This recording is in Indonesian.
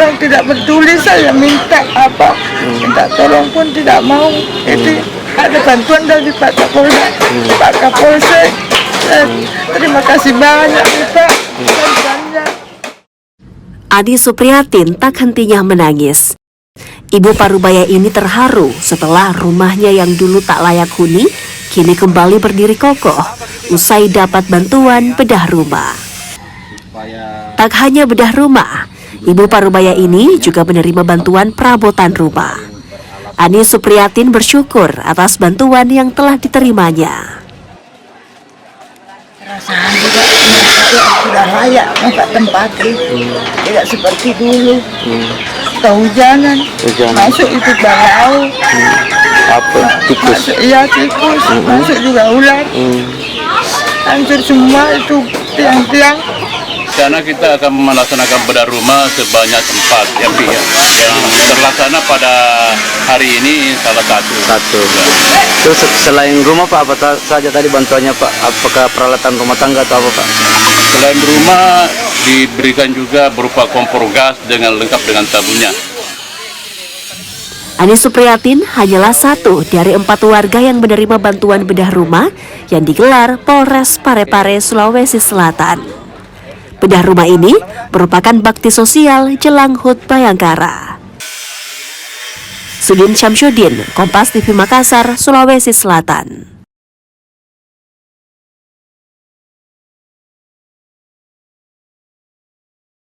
orang tidak peduli, saya minta minta tolong pun tidak mau. Itu ada bantuan dari Pak Kapolda, Pak Kapolsek. Terima kasih banyak Pak. Ani Supriyatin tak hentinya menangis. Ibu Parubaya ini terharu setelah rumahnya yang dulu tak layak huni kini kembali berdiri kokoh usai dapat bantuan bedah rumah. Tak hanya bedah rumah, Ibu Parubaya ini juga menerima bantuan perabotan rumah. Ani Supriyatin bersyukur atas bantuan yang telah diterimanya. Perasaan juga sudah layak tempat tempati, tidak seperti dulu. Kehujanan, masuk itu bau, Tikus. iya tikus, masuk juga ular, hancur semua itu tiang-tiang. Karena kita akan melaksanakan bedah rumah sebanyak 4 yang terlaksana pada hari ini salah satu. Terus selain rumah Pak, apa saja tadi bantuannya Pak? Apakah peralatan rumah tangga atau apa Pak? Selain rumah diberikan juga berupa kompor gas dengan lengkap dengan tabungnya. Ani Supriyatin hanyalah satu dari 4 warga yang menerima bantuan bedah rumah yang digelar Polres Parepare, Sulawesi Selatan. Bedah rumah ini merupakan bakti sosial jelang HUT Bayangkara. Sudin Syamsuddin, Kompas TV Makassar, Sulawesi Selatan.